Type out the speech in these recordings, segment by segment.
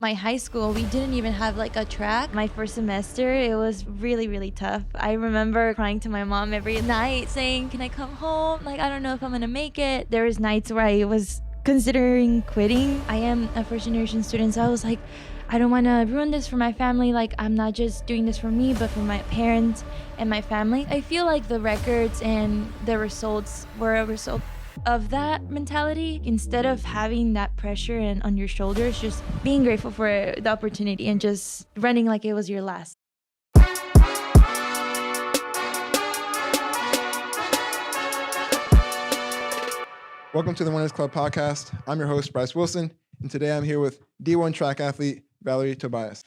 My high school, we didn't even have like a track. My first semester, it was really, really tough. I remember crying to my mom every night saying, "Can I come home? Like, I don't know if I'm gonna make it." There was nights where I was considering quitting. I am a first generation student, so I was like, I don't want to ruin this for my family. Like, I'm not just doing this for me, but for my parents and my family. I feel like the records and the results were a result of that mentality. Instead of having that pressure and on your shoulders, just being grateful for the opportunity and just running like it was your last. Welcome to the Winners Club podcast. I'm your host, Bryce Wilson, and today I'm here with D1 track athlete Valery Tobias.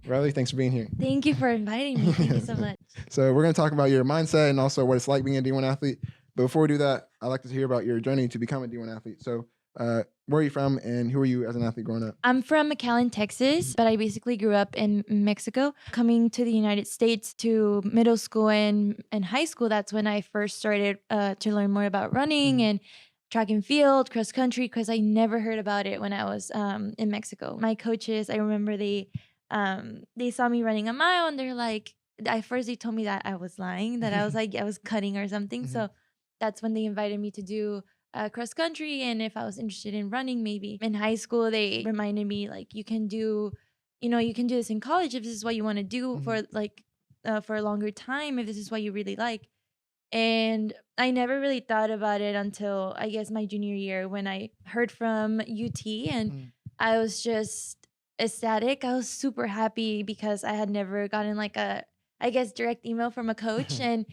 Valery, thanks for being here. Thank you for inviting me. Thank you so much. So we're going to talk about your mindset and also what it's like being a D1 athlete. But before we do that, I'd like to hear about your journey to become a D1 athlete. So where are you from and who are you as an athlete growing up? I'm from McAllen, Texas, but I basically grew up in Mexico. Coming to the United States to middle school and high school, that's when I first started to learn more about running and track and field, cross country, because I never heard about it when I was in Mexico. My coaches, I remember they saw me running a mile and they're like, at first they told me that I was lying, that I was like, I was cutting or something. So that's when they invited me to do cross country, and if I was interested in running, maybe. In high school, they reminded me like, you can do this in college if this is what you want to do for for a longer time, if this is what you really like. And I never really thought about it until I guess my junior year when I heard from UT, and I was just ecstatic. I was super happy because I had never gotten like I guess direct email from a coach. And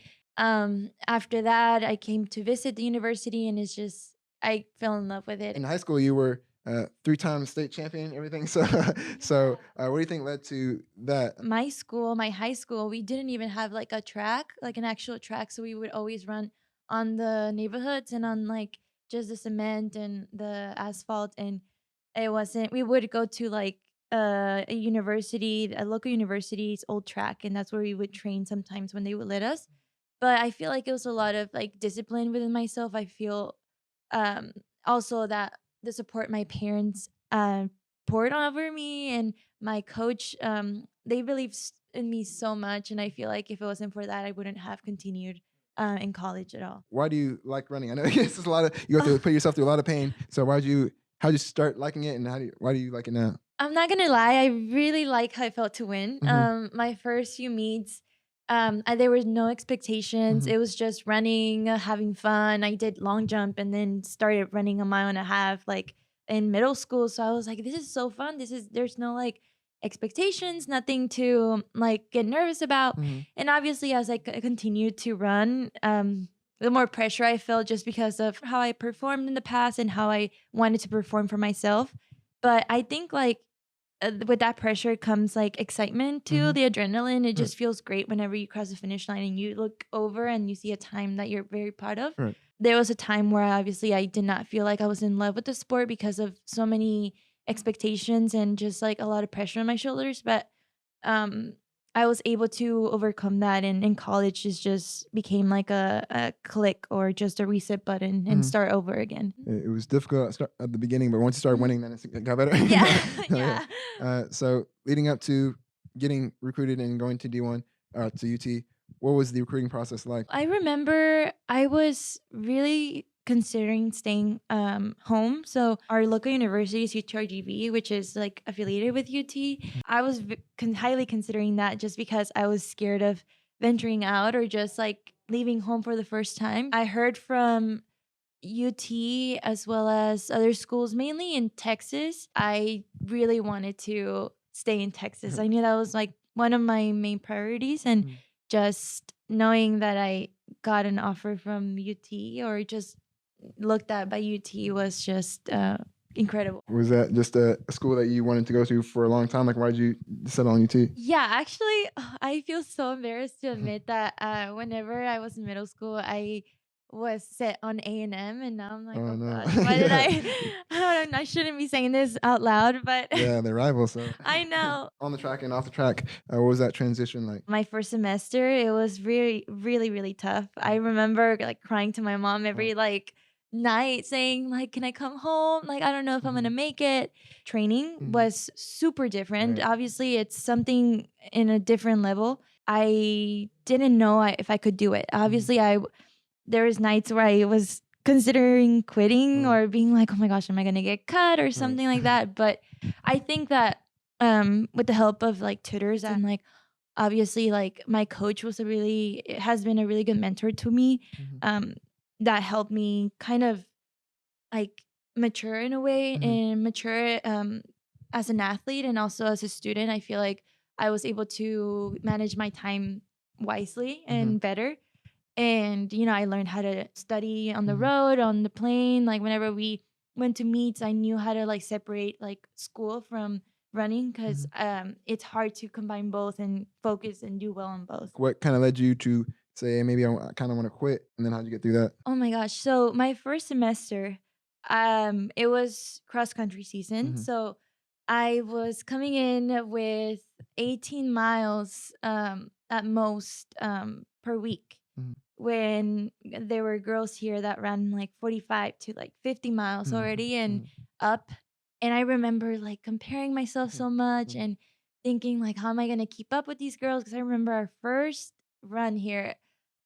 after that I came to visit the university, and it's just I fell in love with it. In high school, you were three-time state champion, everything. So, what do you think led to that? My high school, we didn't even have like a track, like an actual track. So we would always run on the neighborhoods and on like just the cement and the asphalt. And we would go to like a university, a local university's old track. And that's where we would train sometimes when they would let us. But I feel like it was a lot of like discipline within myself. I feel um, also that the support my parents poured over me and my coach, they believed in me so much. And I feel like if it wasn't for that, I wouldn't have continued in college at all. Why do you like running? I know it's a lot of, you have to put yourself through a lot of pain. So how'd you start liking it, and why do you like it now? I'm not gonna lie, I really like how I felt to win. My first few meets, there was no expectations. It was just running, having fun. I did long jump and then started running a mile and a half like in middle school. So I was like, this is so fun. There's no like expectations, nothing to like get nervous about. And obviously, as I continued to run, the more pressure I felt just because of how I performed in the past and how I wanted to perform for myself. But I think like with that pressure comes like excitement too, the adrenaline. It just feels great whenever you cross the finish line and you look over and you see a time that you're very proud of. Right. There was a time where obviously I did not feel like I was in love with the sport because of so many expectations and just like a lot of pressure on my shoulders. But um I was able to overcome that, and in college it just became like a click or just a reset button and start over again. It was difficult at the beginning, but once you started winning, then it got better. Yeah. Yeah. Yeah. So leading up to getting recruited and going to D1 to UT, what was the recruiting process like? I remember I was really considering staying home. So our local university is UTRGV, which is like affiliated with UT. I was highly considering that just because I was scared of venturing out or just like leaving home for the first time. I heard from UT as well as other schools, mainly in Texas. I really wanted to stay in Texas. I knew that was like one of my main priorities. And just knowing that I got an offer from UT or just looked at by UT was just incredible. Was that just a school that you wanted to go to for a long time? Like, why did you settle on UT? Yeah, actually, I feel so embarrassed to admit that whenever I was in middle school, I was set on A&M, and now I'm like, Oh oh no. gosh, why did Yeah. I? I don't know. I shouldn't be saying this out loud, but Yeah, they're rivals. So I know. on the track and off the track, what was that transition like? My first semester, it was really, really, really tough. I remember like crying to my mom Oh. every like night saying like, "Can I come home? Like, I don't know if I'm gonna Mhm. make it." Training Mhm. was super different. Right. Obviously, it's something in a different level. I didn't know if I could do it. Mhm. Obviously, there was nights where I was considering quitting Uh, or being like, "Oh my gosh, am I gonna get cut?" or right. something like that. But I think that with the help of like tutors and like obviously like my coach has been a really good mentor to me, Mhm. um that helped me kind of like mature in a way Mhm. and mature as an athlete and also as a student. I feel like I was able to manage my time wisely Mhm. and better. And I learned how to study on the Mhm. road, on the plane. Like whenever we went to meets, I knew how to like separate like school from running because Mhm. it's hard to combine both and focus and do well on both. What kind of led you to say, "Hey, maybe I kind of want to quit," and then how'd you get through that? Oh my gosh. So my first semester, it was cross country season. Mhm. So I was coming in with 18 miles at most per week. Mhm. When there were girls here that ran like 45 to like 50 miles Mhm. already and Mhm. up. And I remember like comparing myself Mhm. so much Mhm. and thinking like, how am I going to keep up with these girls? Because I remember our first run here,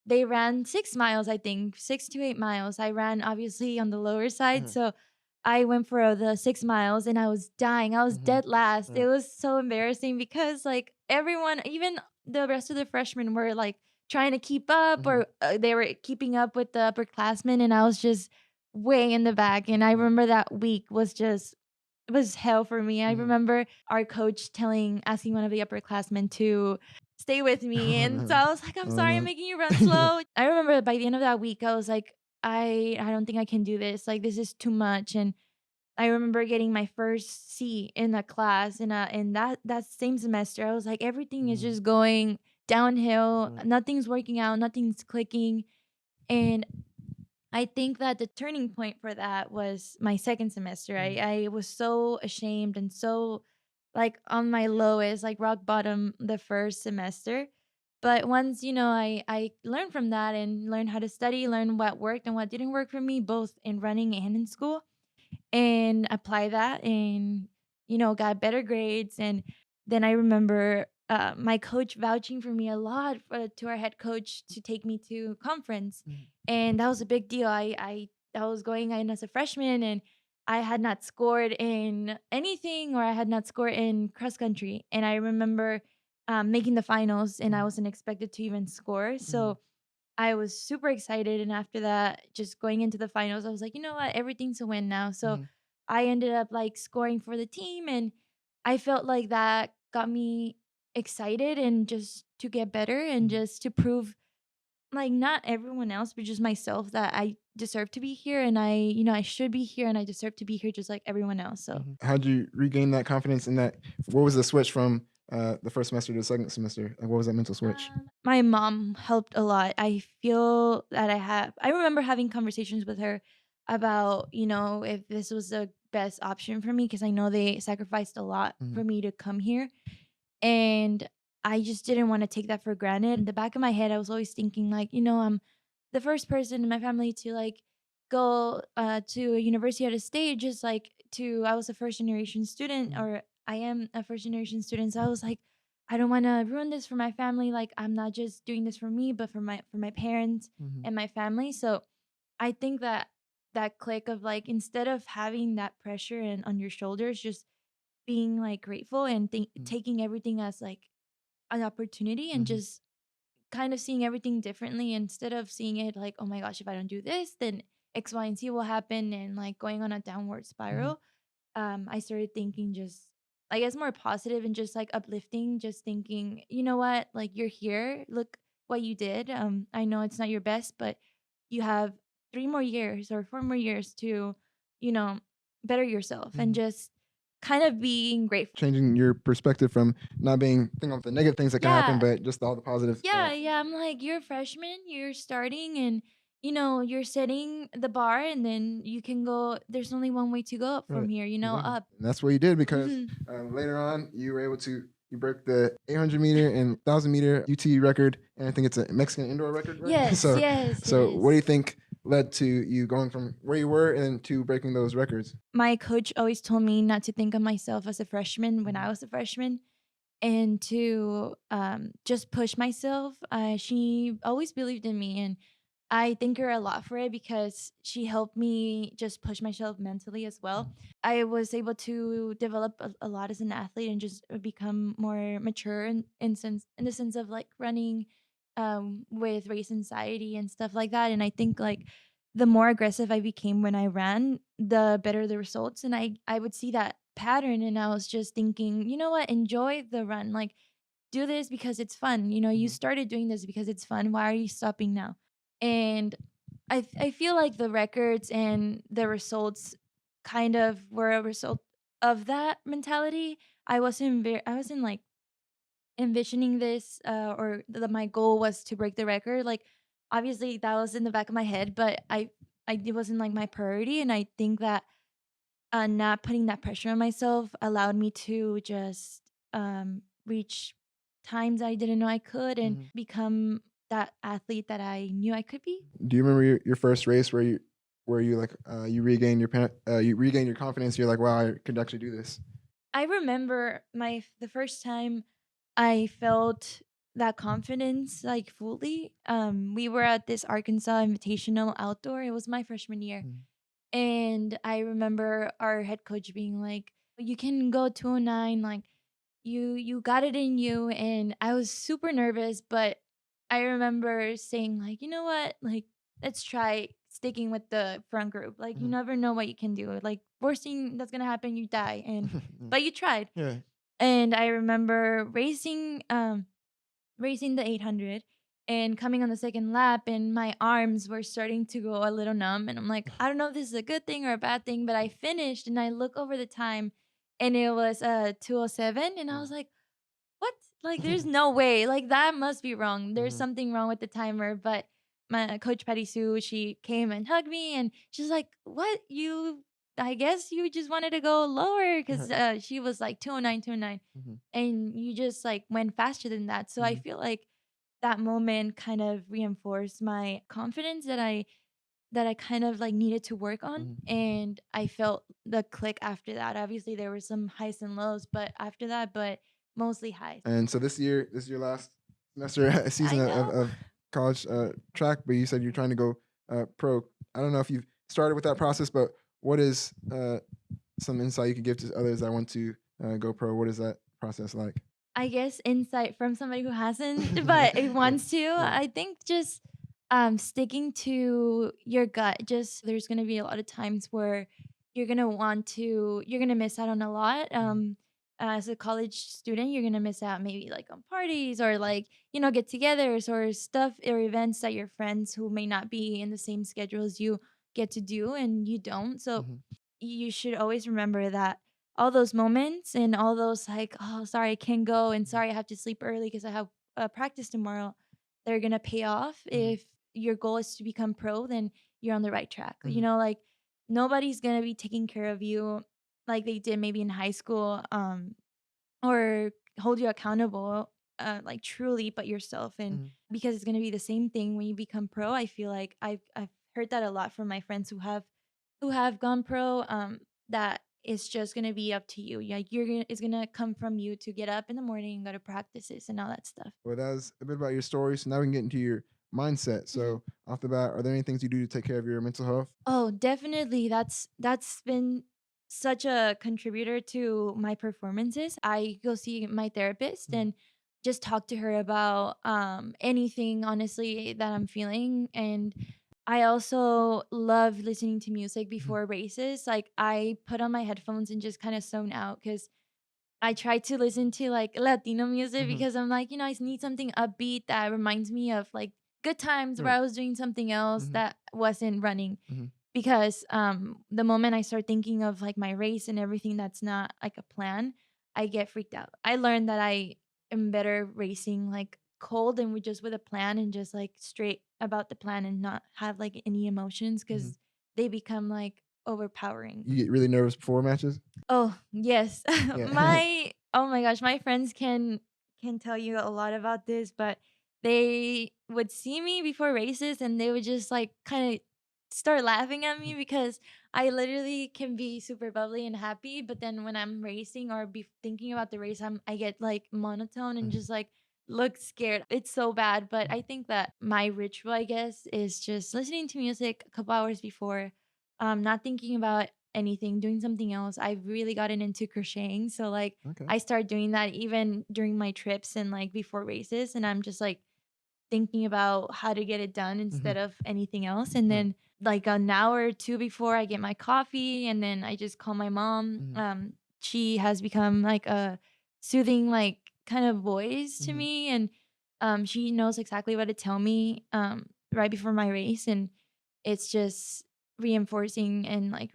they ran 6 miles, I think, 6 to 8 miles. I ran obviously on the lower side. Mhm. So I went for the 6 miles and I was dying. I was Mhm. dead last. It Right. was so embarrassing because like everyone, even the rest of the freshmen were like trying to keep up Mhm. or they were keeping up with the upperclassmen. And I was just way in the back. And I Right. remember that week was just it was hell for me. I Mhm. remember our coach asking one of the upperclassmen to stay with me. Oh And so no. I was like, I'm Oh sorry, I'm no. making you run slow. I remember by the end of that week, I was like, I don't think I can do this. Like this is too much. And I remember getting my first C in a class in that same semester. I was like, everything is Mhm. just going downhill. Right. Nothing's working out, nothing's clicking. And I think that the turning point for that was my second semester. Mhm. I was so ashamed and so like on my lowest, like rock bottom the first semester. But once, I learned from that and learned how to study, learn what worked and what didn't work for me, both in running and in school, and apply that and, got better grades. And then I remember my coach vouching for me a lot to our head coach to take me to conference. Mhm. And that was a big deal. I was going in as a freshman and I had not scored in anything or I had not scored in cross country. And I remember making the finals and I Mhm. wasn't expected to even score. Mhm. So I was super excited, and after that, just going into the finals, I was like, "You know what? Everything's a win now." So Mhm. I ended up, like, scoring for the team, and I felt like that got me excited and just to get better and Mhm. just to prove, like, not everyone else, but just myself that I deserve to be here and I should be here and I deserve to be here just like everyone else. So Mhm. How'd you regain that confidence in that? What was the switch from the first semester to the second semester? Like, what was that mental switch? My mom helped a lot. I feel that I remember having conversations with her about, if this was the best option for me because I know they sacrificed a lot Mhm. for me to come here. And I just didn't want to take that for granted. In the back of my head, I was always thinking like, I'm the first person in my family to like go to a university out of state, just like I was a first generation student, Mhm. or I am a first generation student. So I was like, I don't want to ruin this for my family. Like I'm not just doing this for me, but for my parents Mhm. and my family. So I think that that click of like instead of having that pressure and on your shoulders, just being like grateful and Mhm. taking everything as like an opportunity and Mhm. just kind of seeing everything differently instead of seeing it like, oh my gosh, if I don't do this, then X, Y, and Z will happen and like going on a downward Mhm. spiral. I started thinking just I guess more positive and just like uplifting, just thinking, you know what, like you're here. Look what you did. I know it's not your best, but you have 3 more years or 4 more years to, you know, better yourself and Mhm. just kind of being grateful. Changing your perspective from not being thinking of the negative things that can happen, Yeah. but just all the positive. Yeah, yeah. I'm like, you're a freshman, you're starting, and you're setting the bar and then you can go, there's only one way to go up from Right. here, Exactly. up. And that's what you did because Hmm. later on you were able to you broke the 800 meter and 1000 meter UT record, and I think it's a Mexican indoor record, right? Yes, so, yes, it so what do is. you think led to you going from where you were and to breaking those records? My coach always told me not to think of myself as a freshman when Mhm. I was a freshman, and to just push myself. She always believed in me, and I thank her a lot for it because she helped me just push myself mentally as well. I was able to develop a lot as an athlete and just become more mature in the sense of like running with race anxiety and stuff like that. And I think like the more aggressive I became when I ran, the better the results. And I would see that pattern, and I was just thinking, you know what, enjoy the run. Like, do this because it's fun. You Mhm. started doing this because it's fun. Why are you stopping now? And I feel like the records and the results kind of were a result of that mentality. I wasn't like envisioning this, or that my goal was to break the record. Like, obviously that was in the back of my head, but I it wasn't like my priority. And I think that not putting that pressure on myself allowed me to just reach times I didn't know I could and Mhm. become that athlete that I knew I could be. Do you remember your first race where you like you regained you regained your confidence? You're like, wow, I could actually do this. I remember the first time I felt that confidence like fully. We were at this Arkansas Invitational outdoor. It was my freshman year. Mhm. And I remember our head coach being like, "You can go 209, like you got it in you." And I was super nervous, but I remember saying like, "You know what? Like, let's try sticking with the front group. Like, you Mhm. never know what you can do. Like, worst thing that's going to happen, you die." And Mhm. but you tried. Yeah. And I remember racing the 800 and coming on the second lap, and my arms were starting to go a little numb, and I'm like, I don't know if this is a good thing or a bad thing, but I finished and I look over the time and it was 207, and I was like, what? Like, there's Mhm. no way. Like, that must be wrong. There's Mhm. something wrong with the timer. But my coach Patty Sue, she came and hugged me, and she's like, "What? I guess you just wanted to go lower because Right. she was like 209, 209, Mhm. and you just like went faster than that." So I Mhm. feel like that moment kind of reinforced my confidence that I kind of like needed to work on. Mhm. And I felt the click after that. Obviously, there were some highs and lows, but after that, but mostly highs. And so this is your last semester season I of, know. of college track, but you said you're trying to go pro. I don't know if you've started with that process, but what is some insight you could give to others that want to go pro? What is that process like? I guess insight from somebody who hasn't, yeah, but it yeah, wants to. yeah. I think just sticking to your gut. Just there's gonna be a lot of times where you're gonna miss out on a lot. Mhm. As a college student, you're gonna miss out maybe like on parties or like, get-togethers or stuff or events that your friends who may not be in the same schedule as you get to do and you don't. So Mhm. you should always remember that all those moments and all those like, "Oh, sorry, I can't go," and Mhm. "Sorry, I have to sleep early because I have practice tomorrow," they're gonna pay off. Mhm. If your goal is to become pro, then you're on the right track. Mhm. Like, nobody's gonna be taking care of you like they did maybe in high school, or hold you accountable, like truly, but yourself. And Mhm. because it's gonna be the same thing when you become pro, I feel like I've heard that a lot from my friends who have gone pro, that it's just gonna be up to you. Yeah, it's gonna come from you to get up in the morning and go to practices and all that stuff. Well, that was a bit about your story. So now we can get into your mindset. Mhm. So off the bat, are there any things you do to take care of your mental health? Oh, definitely. That's been such a contributor to my performances. I go see my therapist Mhm. and just talk to her about anything honestly that I'm feeling. And I also love listening to music Mhm. before races. Like, I put on my headphones and just kind of zone out because I try to listen to like Latino music Mhm. because I'm like, I need something upbeat that reminds me of like good times where Right. I was doing something else Mhm. that wasn't running. Mhm. Because the moment I start thinking of like my race and everything that's not like a plan, I get freaked out. I learned that I am better racing like cold and with a plan and just like straight about the plan and not have like any emotions Hmm. because they become like overpowering. You get really nervous before matches? Oh, yes. Yeah. My oh my gosh, my friends can tell you a lot about this, but they would see me before races and they would just like kind of start laughing at me because I literally can be super bubbly and happy, but then when I'm racing or be thinking about the race, I get like monotone and Mhm. just like look scared. It's so bad, but Mhm. I think that my ritual, I guess, is just listening to music a couple hours before, not thinking about anything, doing something else. I've really gotten into crocheting. So like Okay. I start doing that even during my trips and like before races. And I'm just like thinking about how to get it done instead Mhm. of anything else. And Right. then like an hour or two before I get my coffee and then I just call my mom. Mhm. She has become like a soothing like kind of voice to Mhm. me and she knows exactly what to tell me right before my race and it's just reinforcing and like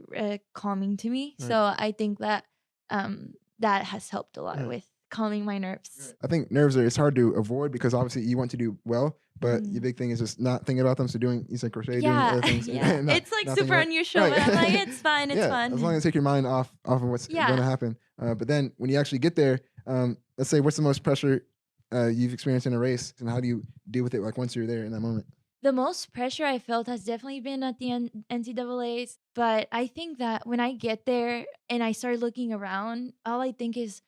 calming to me. Right. So I think that that has helped a lot Right. with calming my nerves. I think nerves are it's hard to avoid because obviously you want to do well, but the Mhm. big thing is just not thinking about them. So doing you said crochet, doing Yeah, other things, and, yeah. and not It's like not thinking super about unusual, right. but I'm like, it's fine, it's Yeah, as long fun. as you take your mind off of what's going Yeah. to happen. But then when you actually get there, let's say what's the most pressure you've experienced in a race, and how do you deal with it? Like once you're there in that moment. The most pressure I felt has definitely been at the NCAAs, but I think that when I get there and I start looking around, all I think is,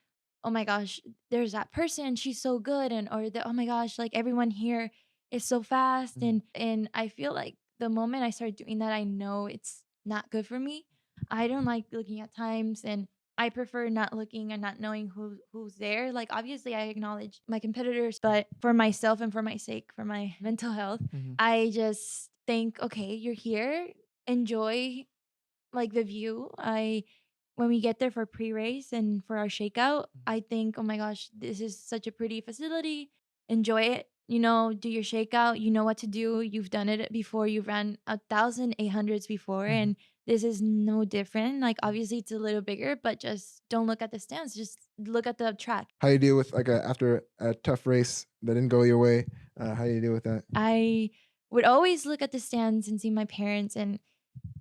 "Oh my gosh, there's that person, she's so good," and or the, "Oh my gosh, like everyone here is so fast," Mhm. and I feel like the moment I start doing that, I know it's not good for me. I don't like looking at times, and I prefer not looking and not knowing who's there. Like obviously, I acknowledge my competitors, but for myself and for my sake, for my mental health. Mhm. I just think, okay, you're here. Enjoy like the view. I when we get there for pre-race and for our shakeout, I think, oh my gosh, this is such a pretty facility. Enjoy it. You know, do your shakeout. You know what to do. You've done it before. You've ran 1,800s before, Mhm. and this is no different. Like obviously, it's a little bigger, but just don't look at the stands. Just look at the track. How do you deal with like after a tough race that didn't go your way? How do you deal with that? I would always look at the stands and see my parents and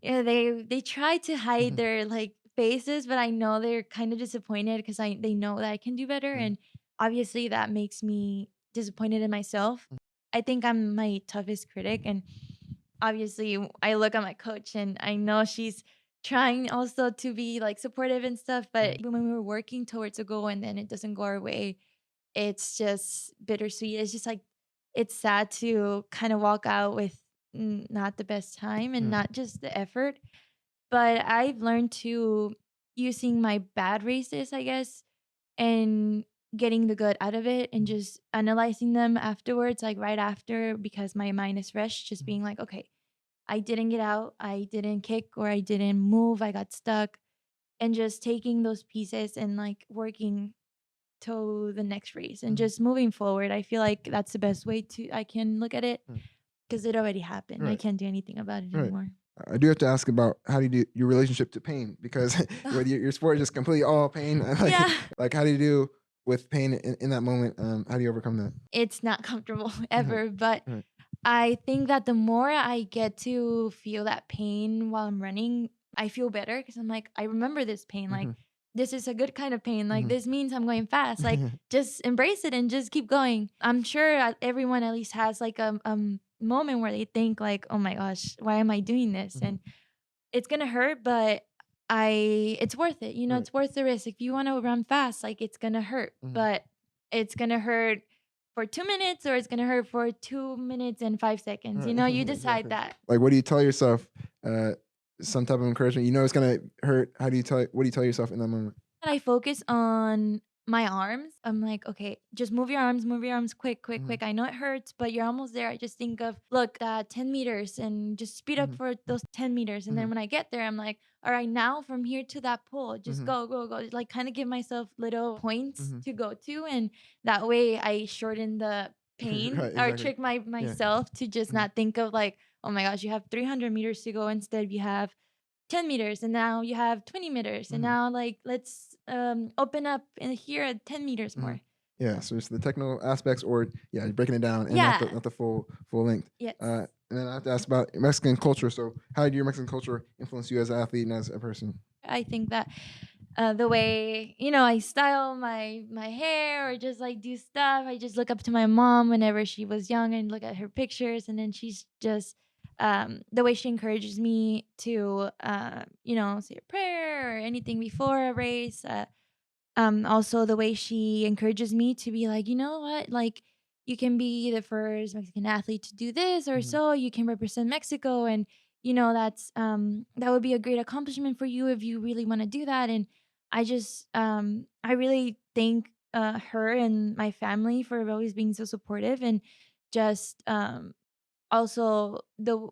yeah, they try to hide Mhm. their, like, faces, but I know they're kinda disappointed because they know that I can do better, Mhm. and obviously that makes me disappointed in myself. I think I'm my toughest critic, and obviously I look at my coach and I know she's trying also to be, like, supportive and stuff, Mhm. but when we were working towards a goal and then it doesn't go our way, it's just bittersweet. It's just like it's sad to kind of walk out with not the best time and Right. not just the effort. But I've learned to using my bad races, I guess, and getting the good out of it and Mhm. just analyzing them afterwards, like right after, because my mind is fresh, just Mhm. being like, okay, I didn't get out, I didn't kick, or I didn't move, I got stuck. And just taking those pieces and like working to the next race and Mhm. just moving forward. I feel like that's the best way to I can look at it Right. because it already happened. I Right. can't do anything about it Right. anymore. I do have to ask about how do you do your relationship to pain because whether your sport is just completely all pain, Yeah, like how do you do with pain in that moment? How do you overcome that? it's not comfortable Right. ever, but Right. I think that the more I get to feel that pain while I'm running, I feel better because I'm like, I remember this pain. Like, Mhm. this is a good kind of pain. Like, Mhm. this means I'm going fast. Like, just embrace it and just keep going. I'm sure everyone at least has like a moment where they think, like, oh my gosh, why am I doing this? Mhm. And it's gonna hurt, but it's worth it. You know, Right. it's worth the risk. If you want to run fast, like it's gonna hurt, Mhm. but it's gonna hurt for 2 minutes or it's gonna hurt for 2 minutes and 5 seconds. You Right. know, you decide Exactly. that. Like, what do you tell yourself? Some type of encouragement. You know, it's gonna hurt. How do you tell? What do you tell yourself in that moment? And I focus on my arms. I'm like, okay, just move your arms quick, quick, Mhm. quick. I know it hurts, but you're almost there. I just think of, look, 10 meters and just speed up Mhm. for those 10 meters. And then Mhm. when I get there, I'm like, all right, now from here to that pole, just Mhm. go, go, go. Like kind of give myself little points Mhm. to go to. And that way I shorten the pain Right. or Exactly. trick my Yeah. myself to just Mhm. not think of like, oh my gosh, you have 300 meters to go. Instead, you have 10 meters and now you have 20 meters and Mhm. now like let's open up in here at 10 meters Mhm. more. Yeah, so it's the technical aspects, or yeah, you're breaking it down and not the Yeah. not the full length. Yes. And then I have to ask about Mexican culture. So how did your Mexican culture influence you as an athlete and as a person? I think that the way I style my hair or just like do stuff, I just look up to my mom whenever she was young and look at her pictures, and then she's just the way she encourages me to say a prayer or anything before a race. Also the way she encourages me to be like, you know what, like you can be the first Mexican athlete to do this or Mhm, so. You can represent Mexico, and that would be a great accomplishment for you if you really want to do that. And I really thank her and my family for always being so supportive, and just also the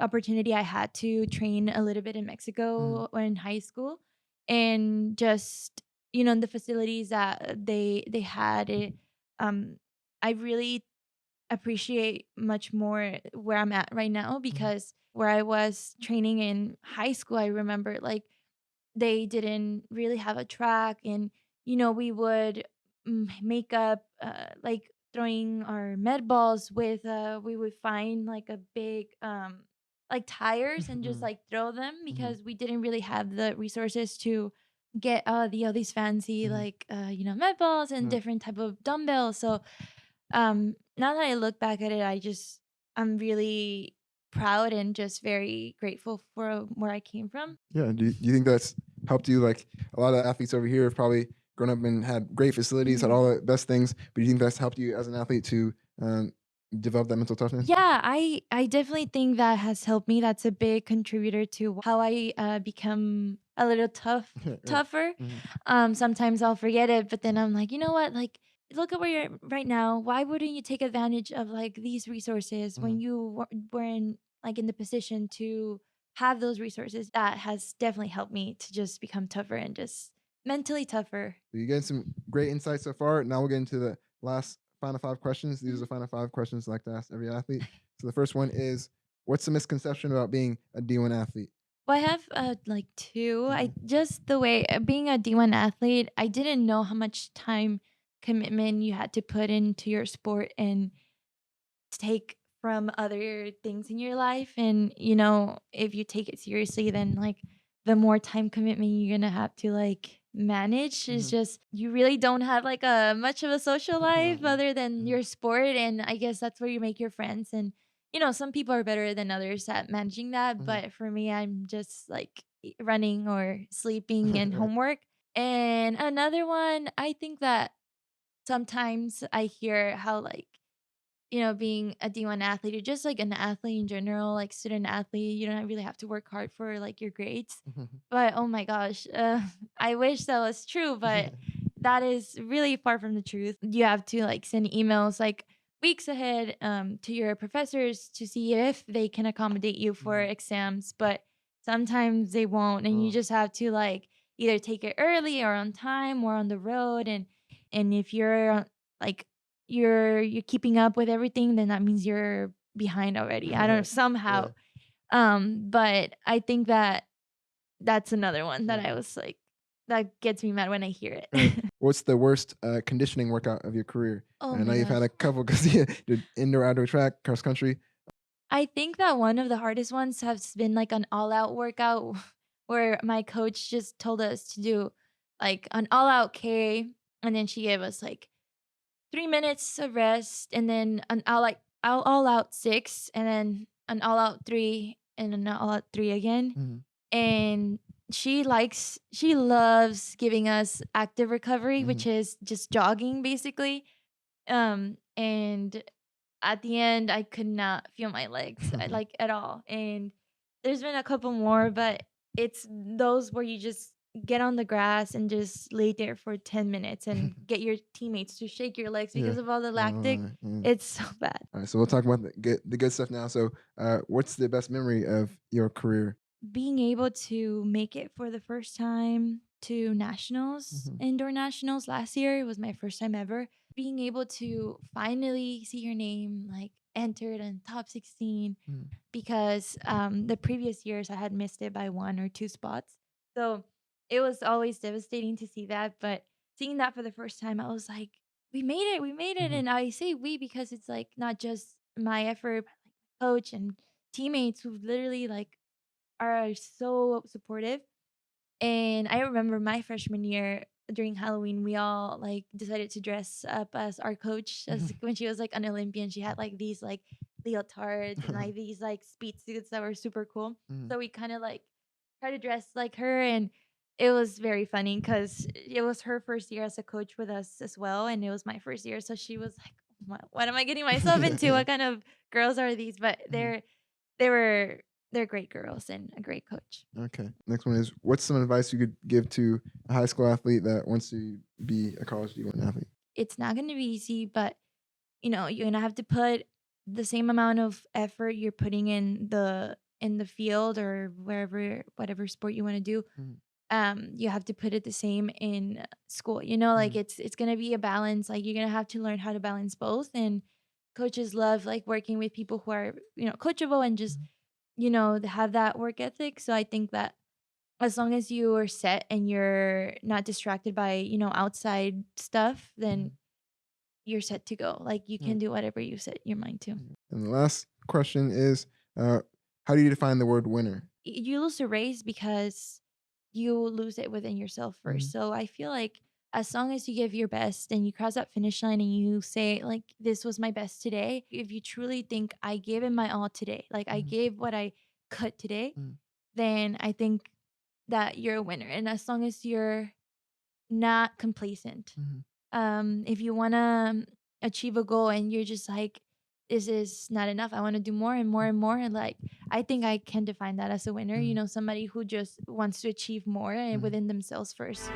opportunity I had to train a little bit in mhm, Mexico or in high school, and just the facilities that they had it. Um, I really appreciate much more where I'm at right now, mhm, because where I was training in high school, I remember like they didn't really have a track, and we would make up like throwing our med balls with we would find like a big like tires and just mhm, like throw them, mhm, because we didn't really have the resources to get all these fancy mhm, like med balls and mhm. different type of dumbbells. So now that I look back at it, I'm really proud and just very grateful for where I came from. Yeah. Do you think that's helped you? Like a lot of athletes over here have probably grown up and had great facilities, had Mhm. all the best things. But do you think that's helped you as an athlete to develop that mental toughness? Yeah, I definitely think that has helped me. That's a big contributor to how I become a little Right. tougher. Mhm, Sometimes I'll forget it, but then I'm like, you know what? Like, look at where you're at right now. Why wouldn't you take advantage of like these resources when mhm. you were in like in the position to have those resources? That has definitely helped me to just become tougher and just mentally tougher. So you're getting some great insights so far. Now we'll get into the last final five questions. These are Mhm. the final five questions I like to ask every athlete. So the first one is, what's the misconception about being a D1 athlete? Well, I have like two. I Mhm, just the way being a D1 athlete, I didn't know how much time commitment you had to put into your sport and take from other things in your life. And if you take it seriously, then like the more time commitment you're gonna have to like manage. Is mhm, just you really don't have like a much of a social life mhm, other than mhm, your sport. And I guess that's where you make your friends. And some people are better than others at managing that, mhm. but for me, I'm just like running or sleeping and Right. homework. And another one, I think that sometimes I hear how like being a D1 athlete or just like an athlete in general, like student athlete, you don't really have to work hard for like your grades. Mhm. But oh my gosh, I wish that was true, but that is really far from the truth. You have to like send emails like weeks ahead to your professors to see if they can accommodate you for Mhm. exams, but sometimes they won't, and you Oh, just have to like either take it early or on time or on the road. And if you're like you're keeping up with everything, then that means you're behind already. I don't know, right. somehow. Yeah, But I think that that's another one that yeah. I was like that gets me mad when I hear Right. it. What's the worst conditioning workout of your career? Oh I know my you've had gosh. a couple because you did indoor, outdoor track, cross country. I think that one of the hardest ones has been like an all-out workout where my coach just told us to do like an all-out K, and then she gave us like 3 minutes of rest, and then an all out 6, and then an all out 3, and an all out 3 again. Mhm, And she loves giving us active recovery, mhm. which is just jogging basically. And at the end, I could not feel my legs, like, at all. And there's been a couple more, but it's those where you just get on the grass and just lay there for 10 minutes and get your teammates to shake your legs Yeah. because of all the lactic. Oh, mm. It's so bad. All right, so we'll talk about the good stuff now. So, what's the best memory of your career? Being able to make it for the first time to nationals, Mhm, indoor nationals last year, it was my first time ever. Being able to finally see your name like entered in top 16, mhm, because the previous years I had missed it by one or two spots. So it was always devastating to see that. But seeing that for the first time, I was like, we made it. Mhm. And I say we because it's like not just my effort, but like coach and teammates who literally like are so supportive. And I remember my freshman year during Halloween, we all like decided to dress up as our coach. As Mhm. when she was like an Olympian, she had like these like leotards and like these like speed suits that were super cool. Mhm. So we kind of like tried to dress like her, and it was very funny because it was her first year as a coach with us as well, and it was my first year. So she was like, what am I getting myself into? What kind of girls are these?" But Mhm. they were they're great girls and a great coach. Okay. Next one is, what's some advice you could give to a high school athlete that wants to be a college D1 athlete? It's not going to be easy, but you're going to have to put the same amount of effort you're putting in the field or wherever whatever sport you want to do. Mhm. You have to put it the same in school. Like Mhm. it's going to be a balance. Like you're going to have to learn how to balance both, and coaches love like working with people who are, coachable and just, Mhm. have that work ethic. So I think that as long as you are set and you're not distracted by, outside stuff, then Mhm. you're set to go. Like you Yeah. can do whatever you set your mind to. And the last question is, uh, how do you define the word winner? You lose a race because you lose it within yourself Mhm. first. So I feel like as long as you give your best and you cross that finish line and you say like this was my best today, if you truly think I gave it my all today, like I Mhm. gave what I could today, Mhm. then I think that you're a winner. And as long as you're not complacent, Mhm. if you want to achieve a goal and you're just like this is not enough, I want to do more and more and more, and like I think I can define that as a winner, Mhm. somebody who just wants to achieve more and Mhm. within themselves first.